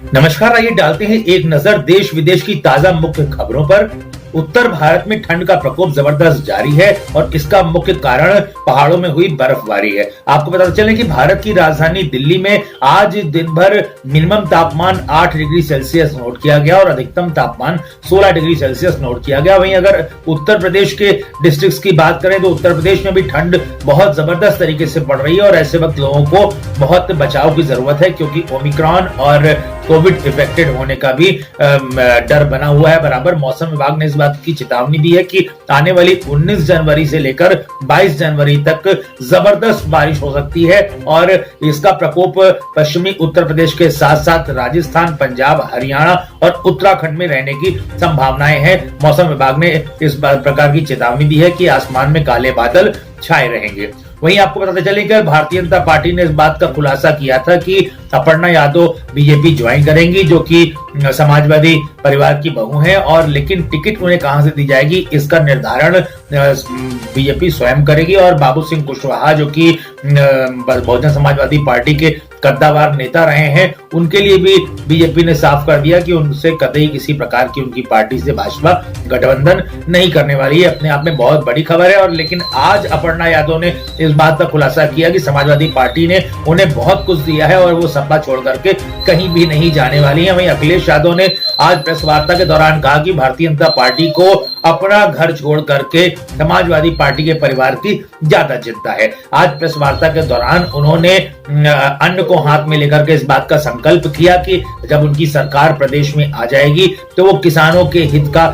नमस्कार, आइए डालते हैं एक नजर देश विदेश की ताजा मुख्य खबरों पर। उत्तर भारत में ठंड का प्रकोप जबरदस्त जारी है और इसका मुख्य कारण पहाड़ों में हुई बर्फबारी है। आपको पता चले कि भारत की राजधानी दिल्ली में आज दिन भर मिनिमम तापमान 8 डिग्री सेल्सियस नोट किया गया और अधिकतम तापमान 16 डिग्री सेल्सियस नोट किया गया। वहीं अगर उत्तर प्रदेश के डिस्ट्रिक्ट्स की बात करें तो उत्तर प्रदेश में भी ठंड बहुत जबरदस्त तरीके से पड़ रही है और ऐसे वक्त लोगों को बहुत बचाव की जरूरत है, क्योंकि ओमिक्रॉन और कोविड इफेक्टेड होने का भी डर बना हुआ है। बराबर मौसम विभाग ने इस बात की चेतावनी दी है कि आने वाली 19 जनवरी से लेकर 22 जनवरी तक जबरदस्त बारिश हो सकती है और इसका प्रकोप पश्चिमी उत्तर प्रदेश के साथ साथ राजस्थान, पंजाब, हरियाणा और उत्तराखंड में रहने की संभावनाएं हैं। मौसम विभाग ने इस प्रकार की चेतावनी दी है कि आसमान में काले बादल छाए रहेंगे। वहीं आपको बताते चले कि भारतीय जनता पार्टी ने इस बात का खुलासा किया था कि अपर्णा यादव बीजेपी ज्वाइन करेंगी, जो कि समाजवादी परिवार की बहू हैं, और लेकिन टिकट उन्हें कहां से दी जाएगी इसका निर्धारण बीजेपी स्वयं करेगी। और बाबू सिंह कुशवाहा, जो कि बहुजन समाजवादी पार्टी के कद्दावर नेता रहे हैं, उनके लिए भी बीजेपी ने साफ कर दिया कि उनसे कतई किसी प्रकार की उनकी पार्टी से भाजपा गठबंधन नहीं करने वाली है। अपने आप में बहुत बड़ी खबर है। और लेकिन आज अपर्णा यादव ने इस बात का खुलासा किया कि समाजवादी पार्टी ने उन्हें बहुत कुछ दिया है और वो सपा छोड़ करके कहीं भी नहीं जाने वाली है। वहीं अखिलेश यादव ने आज प्रेस वार्ता के दौरान कहा कि भारतीय जनता पार्टी को अपना घर छोड़ करके समाजवादी पार्टी के परिवार की ज्यादा चिंता है। आज प्रेस वार्ता के दौरान उन्होंने अन्न को हाथ में लेकर के इस बात का संकल्प किया कि जब उनकी सरकार प्रदेश में आ जाएगी तो वो किसानों के हित का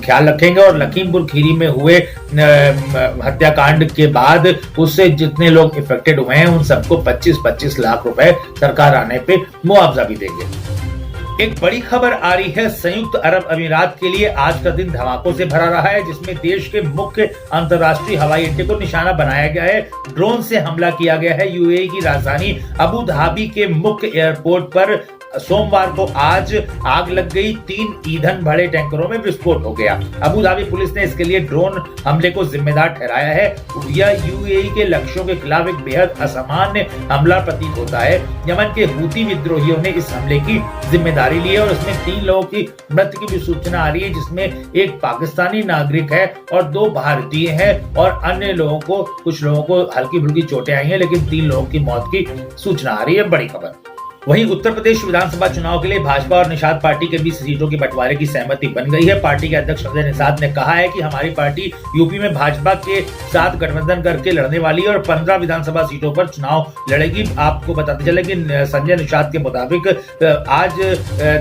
ख्याल रखेंगे और लखीमपुर खीरी में हुए हत्याकांड के बाद उससे जितने लोग इफेक्टेड हुए हैं उन सबको 25-25 लाख रुपए सरकार आने पे मुआवजा भी देंगे। एक बड़ी खबर आ रही है संयुक्त अरब अमीरात के लिए। आज का दिन धमाकों से भरा रहा है, जिसमें देश के मुख्य अंतर्राष्ट्रीय हवाई अड्डे को निशाना बनाया गया है। ड्रोन से हमला किया गया है। यूएई की राजधानी अबू धाबी के मुख्य एयरपोर्ट पर सोमवार को आज आग लग गई। 3 ईंधन भरे टैंकरों में विस्फोट हो गया। अबू धाबी पुलिस ने इसके लिए ड्रोन हमले को जिम्मेदार ठहराया है। यह यूएई के लक्ष्यों के खिलाफ एक बेहद असामान्य हमला प्रतीत होता है। यमन के हूती विद्रोहियों ने इस हमले की जिम्मेदारी ली है और इसमें 3 लोगों की मृत्यु की भी सूचना आ रही है, जिसमें एक पाकिस्तानी नागरिक है और 2 भारतीय हैं और अन्य लोगों को, कुछ लोगों को हल्की फुल्की चोटें आई हैं, लेकिन 3 लोगों की मौत की सूचना आ रही है। बड़ी खबर। वहीं उत्तर प्रदेश विधानसभा चुनाव के लिए भाजपा और निषाद पार्टी के बीच सीटों के बंटवारे की सहमति बन गई है। पार्टी के अध्यक्ष अजय निषाद ने कहा है कि हमारी पार्टी यूपी में भाजपा के साथ गठबंधन करके लड़ने वाली है और 15 विधानसभा सीटों पर चुनाव लड़ेगी। आपको बताते चले कि संजय निषाद के मुताबिक आज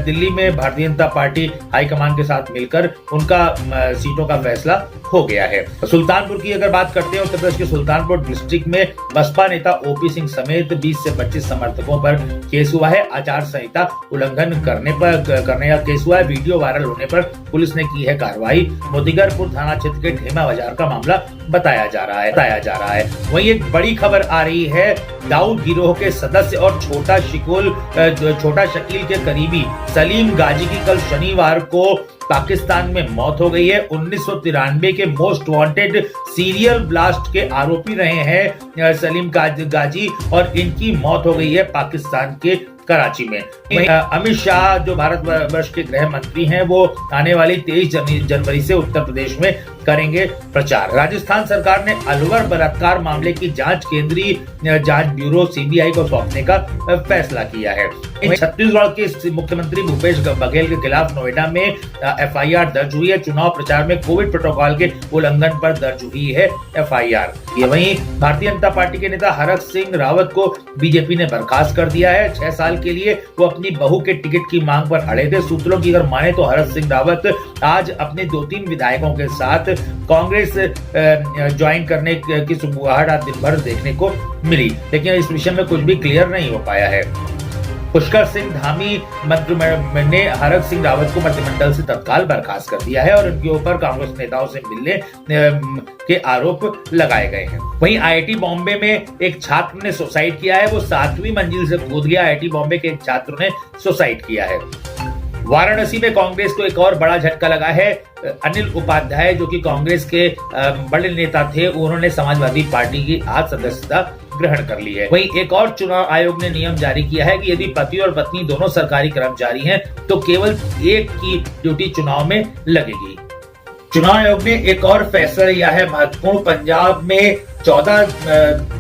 दिल्ली में भारतीय जनता पार्टी हाईकमान के साथ मिलकर उनका सीटों का फैसला हो गया है। सुल्तानपुर की अगर बात करते हैं, उत्तर प्रदेश के सुल्तानपुर डिस्ट्रिक्ट में बसपा नेता ओपी सिंह समेत 20 से 25 समर्थकों पर केस हुआ है। आचार संहिता उल्लंघन करने का केस हुआ है। वीडियो वायरल होने पर पुलिस ने की है कार्रवाई। मोतीगरपुर थाना क्षेत्र के ढेमा बाजार का मामला बताया जा रहा है। वहीं एक बड़ी खबर आ रही है। दाऊद गिरोह के सदस्य और छोटा शकील के करीबी सलीम गाजी की कल शनिवार को पाकिस्तान में मौत हो गई है। 1993 के मोस्ट वांटेड सीरियल ब्लास्ट के आरोपी रहे हैं सलीम गाजी और इनकी मौत हो गई है पाकिस्तान के कराची में। अमित शाह जो भारत वर्ष के गृह मंत्री हैं, वो आने वाली 23 जनवरी से उत्तर प्रदेश में करेंगे प्रचार। राजस्थान सरकार ने अलवर बलात्कार मामले की जांच केंद्रीय जांच ब्यूरो सीबीआई को सौंपने का फैसला किया है। छत्तीसगढ़ के मुख्यमंत्री भूपेश बघेल के खिलाफ नोएडा में एफआईआर दर्ज हुई है। चुनाव प्रचार में कोविड प्रोटोकॉल के उल्लंघन पर दर्ज हुई है एफआईआर। वहीं भारतीय जनता पार्टी के नेता हरक सिंह रावत को बीजेपी ने बर्खास्त कर दिया है। 6 साल के लिए वो अपनी बहू के टिकट की मांग पर अड़े थे। सूत्रों की अगर माने तो हरक सिंह रावत आज अपने 2-3 विधायकों के साथ कांग्रेस ज्वाइन करने की सुबुहाट दिन भर देखने को मिली, लेकिन इस विषय में कुछ भी क्लियर नहीं हो पाया है। पुष्कर सिंह धामी मंत्रिमंडल ने हरक सिंह रावत को मंत्रिमंडल से तत्काल बर्खास्त कर दिया है और उनके ऊपर कांग्रेस नेताओं से मिलने के आरोप लगाए गए हैं। वहीं आईआईटी बॉम्बे में एक छात्र ने सुसाइड किया है। वो 7वीं मंजिल से कूद गया। आईआईटी बॉम्बे के एक छात्र ने सुसाइड किया है। वाराणसी में कांग्रेस को एक और बड़ा झटका लगा है। अनिल उपाध्याय जो कि कांग्रेस के बड़े नेता थे, उन्होंने समाजवादी पार्टी की आज सदस्यता ग्रहण कर ली है। वहीं एक और चुनाव आयोग ने नियम जारी किया है कि यदि पति और पत्नी दोनों सरकारी कर्मचारी हैं तो केवल एक की ड्यूटी चुनाव में लगेगी। चुनाव आयोग ने एक और फैसला लिया है महत्वपूर्ण। पंजाब में 14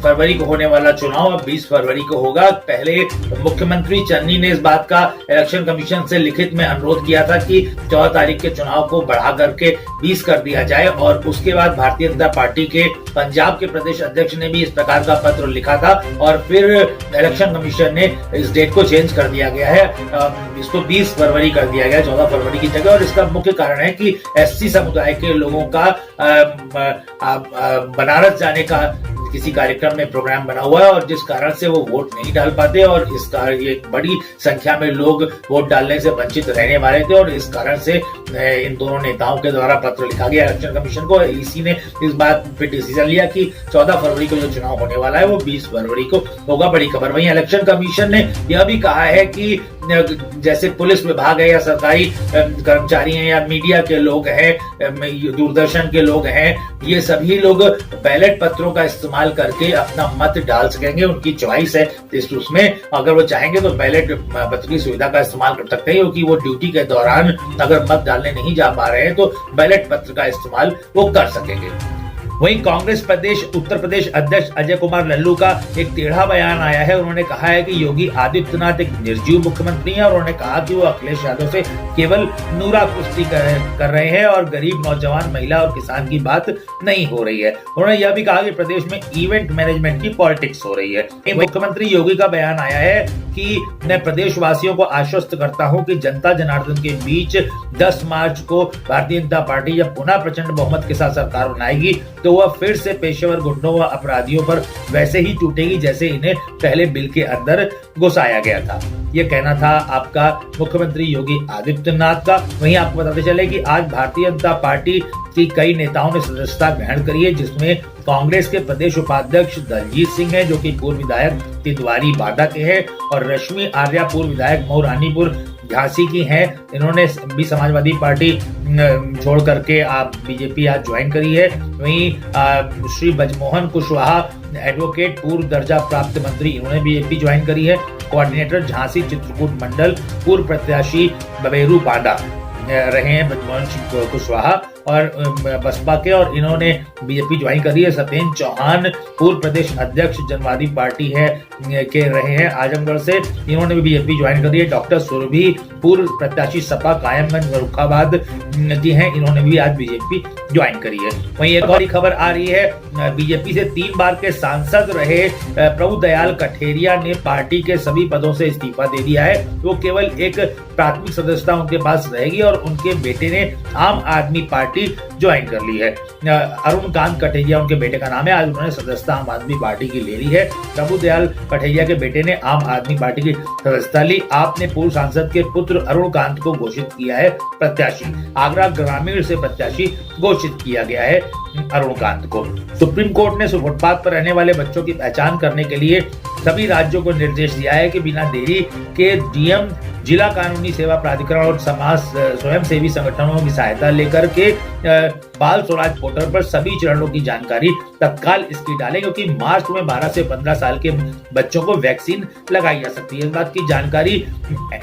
फरवरी को होने वाला चुनाव अब 20 फरवरी को होगा। पहले मुख्यमंत्री चन्नी ने इस बात का इलेक्शन कमीशन से लिखित में अनुरोध किया था कि 14 तारीख के चुनाव को बढ़ा करके 20 कर दिया जाए और उसके बाद भारतीय जनता पार्टी के पंजाब के प्रदेश अध्यक्ष ने भी इस प्रकार का पत्र लिखा था और फिर इलेक्शन कमीशन ने इस डेट को चेंज कर दिया गया है। इसको 20 फरवरी कर दिया गया 14 फरवरी की जगह। और इसका मुख्य कारण है कि एससी समुदाय के लोगों का बनारस जाने का किसी कार्यक्रम में प्रोग्राम बना हुआ है और जिस कारण से वो वोट नहीं डाल पाते और इस कारण ये बड़ी संख्या में लोग वोट डालने से वंचित रहने वाले थे और इस कारण से इन दोनों नेताओं के द्वारा पत्र लिखा गया इलेक्शन कमीशन को। इसी ने इस बात पे डिसीजन लिया कि 14 फरवरी को जो चुनाव होने वाला है वो 20 फरवरी को होगा। बड़ी खबर। वहीं इलेक्शन कमीशन ने यह भी कहा है कि जैसे पुलिस विभाग है या सरकारी कर्मचारी हैं या मीडिया के लोग हैं, दूरदर्शन के लोग हैं, ये सभी लोग बैलेट पत्रों का इस्तेमाल करके अपना मत डाल सकेंगे। उनकी चॉइस है उसमें अगर वो चाहेंगे तो बैलेट पत्र की सुविधा का इस्तेमाल कर सकते हैं क्योंकि वो ड्यूटी के दौरान अगर मत डालने नहीं जा पा रहे हैं तो बैलेट पत्र का इस्तेमाल वो कर सकेंगे। वहीं कांग्रेस प्रदेश उत्तर प्रदेश अध्यक्ष अजय कुमार लल्लू का एक टेढ़ा बयान आया है। उन्होंने कहा है कि योगी आदित्यनाथ एक निर्जीव मुख्यमंत्री हैं और उन्होंने कहा कि वो अखिलेश यादव से केवल नूरा कुश्ती कर रहे हैं और गरीब नौजवान, महिला और किसान की बात नहीं हो रही है। उन्होंने यह भी कहा कि प्रदेश में इवेंट मैनेजमेंट की पॉलिटिक्स हो रही है। मुख्यमंत्री योगी का बयान आया है कि मैं प्रदेश वासियों को आश्वस्त करता हूं कि जनता जनार्दन के बीच 10 मार्च को भारतीय जनता पार्टी जब पुनः प्रचंड बहुमत के साथ सरकार बनाएगी तो वह फिर से पेशेवर गुंडों व अपराधियों पर वैसे ही टूटेगी जैसे इन्हें पहले बिल के अंदर घुसाया गया था। ये कहना था आपका मुख्यमंत्री योगी आदित्यनाथ का। वहीं आपको बताते चले कि आज भारतीय जनता पार्टी की कई नेताओं ने सदस्यता ग्रहण करी है जिसमें कांग्रेस के प्रदेश उपाध्यक्ष दलजीत सिंह हैं जो कि पूर्व विधायक तिदवारी बाटा के हैं और रश्मि आर्या पूर्व विधायक मऊ रानीपुर झांसी की हैं। इन्होंने भी समाजवादी पार्टी छोड़ करके बीजेपी आज ज्वाइन करी है। वहीं श्री बजमोहन कुशवाहा एडवोकेट पूर्व दर्जा प्राप्त मंत्री, इन्होंने बीजेपी ज्वाइन करी है। कोऑर्डिनेटर झांसी चित्रकूट मंडल पूर्व प्रत्याशी बबेरू पांडा रहे हैं बजमोहन कुशवाहा और बसपा के और इन्होंने बीजेपी ज्वाइन करी है। सत्येंद्र चौहान पूर्व प्रदेश अध्यक्ष जनवादी पार्टी है के रहे हैं आजमगढ़ से, इन्होंने भी बीजेपी ज्वाइन करी है। डॉक्टर सुरभि पूर्व प्रत्याशी सपा कायमगंज फर्रुखाबाद जी हैं, इन्होंने भी आज बीजेपी ज्वाइन करी है। वहीं एक और खबर आ रही है, बीजेपी से 3 बार के सांसद रहे प्रभुदयाल कठेरिया ने पार्टी के सभी पदों से इस्तीफा दे दिया है। वो केवल एक प्राथमिक सदस्यता उनके पास रहेगी और उनके बेटे ने आम आदमी पार्टी ज्वाइन कर ली है। अरुण कांत कठेरिया उनके बेटे का नाम है। आज उन्होंने सदस्यता आम आदमी पार्टी की ले ली है। प्रभुदयाल कठेरिया के बेटे ने आम आदमी पार्टी की सदस्यता ली। आपने पूर्व सांसद के पुत्र अरुण कांत को घोषित किया है प्रत्याशी। आगरा ग्रामीण से प्रत्याशी घोषित किया गया है अरुण कांत को। सुप्रीम कोर्ट ने फुटपाथ पर रहने वाले बच्चों की पहचान करने के लिए सभी राज्यों को निर्देश दिया है कि बिना देरी के डीएम, जिला कानूनी सेवा प्राधिकरण और समाज स्वयंसेवी संगठनों की सहायता लेकर के बाल स्वराज पोर्टल पर सभी चरणों की जानकारी तत्काल इसकी डालें क्योंकि मार्च में 12 से 15 साल के बच्चों को वैक्सीन लगाई जा सकती है। इस बात की जानकारी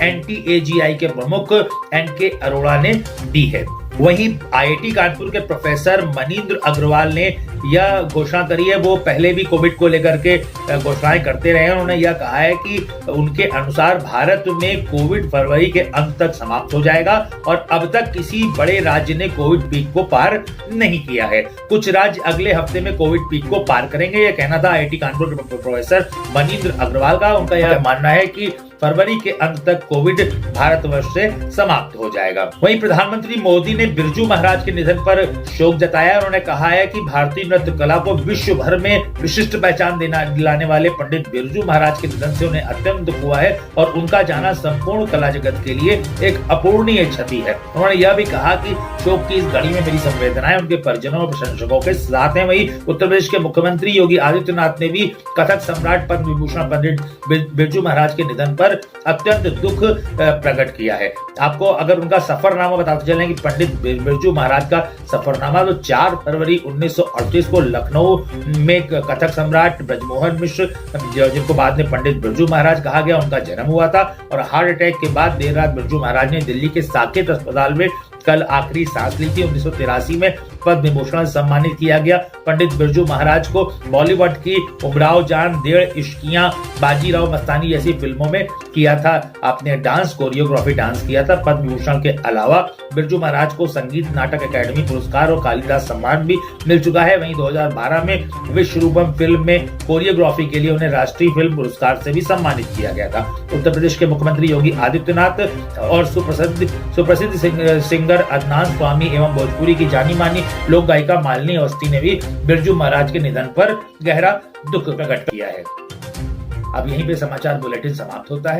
NTAGI के प्रमुख NK अरोड़ा ने दी है। वहीं IIT कानपुर के प्रोफेसर मनींद्र अग्रवाल ने यह घोषणा करी है। वो पहले भी कोविड को लेकर के घोषणाएं करते रहे हैं। उन्होंने यह कहा है कि उनके अनुसार भारत में कोविड फरवरी के अंत तक समाप्त हो जाएगा और अब तक किसी बड़े राज्य ने कोविड पीक को पार नहीं किया है। कुछ राज्य अगले हफ्ते में कोविड पीक को पार करेंगे। यह कहना था IIT कानपुर के प्रोफेसर मनींद्र अग्रवाल का। उनका यह मानना है कि फरवरी के अंत तक कोविड भारतवर्ष से समाप्त हो जाएगा। वहीं प्रधानमंत्री मोदी ने बिरजू महाराज के निधन पर शोक जताया। उन्होंने कहा है कि भारतीय नृत्य कला को विश्व भर में विशिष्ट पहचान दिलाने वाले पंडित बिरजू महाराज के निधन से उन्हें अत्यंत दुख हुआ है और उनका जाना संपूर्ण कला जगत के लिए एक अपूरणीय क्षति है। उन्होंने यह भी कहा कि शोक की इस घड़ी में मेरी संवेदनाएं उनके परिजनों और प्रशंसकों के साथ हैं। वहीं उत्तर प्रदेश के मुख्यमंत्री योगी आदित्यनाथ ने भी कथक सम्राट पद्म विभूषण पंडित बिरजू महाराज के निधन पर पर अत्यंत दुख प्रकट किया है। आपको अगर उनका सफरनामा बताते चलें कि पंडित बिरजू महाराज का सफरनामा तो 4 फरवरी 1938 को लखनऊ में कथक सम्राट ब्रजमोहन मिश्र, जिनको बाद में पंडित बिरजू महाराज कहा गया, उनका जन्म हुआ था और हार्ट अटैक के बाद देर रात बिरजू महाराज ने दिल्ली के साकेत अस्पताल में कल आखिरी सांस ली थी। 1983 में पद्म विभूषण से सम्मानित किया गया। पंडित बिरजू महाराज को बॉलीवुड की उमराव जान, डेढ़ इश्कियां, बाजीराव मस्तानी जैसी फिल्मों में किया था आपने डांस, कोरियोग्राफी डांस किया था। पद्म विभूषण के अलावा बिरजू महाराज को संगीत नाटक अकादमी पुरस्कार और कालिदास सम्मान भी मिल चुका है। वहीं 2012 में विश्वरूपम फिल्म में कोरियोग्राफी के लिए उन्हें राष्ट्रीय फिल्म पुरस्कार से भी सम्मानित किया गया था। उत्तर प्रदेश के मुख्यमंत्री योगी आदित्यनाथ और सुप्रसिद्ध सिंगर अदनान स्वामी एवं भोजपुरी की जानी मानी लोक गायिका मालिनी अवस्थी ने भी बिरजू महाराज के निधन पर गहरा दुख प्रकट किया है। अब यहीं पे समाचार बुलेटिन समाप्त होता है।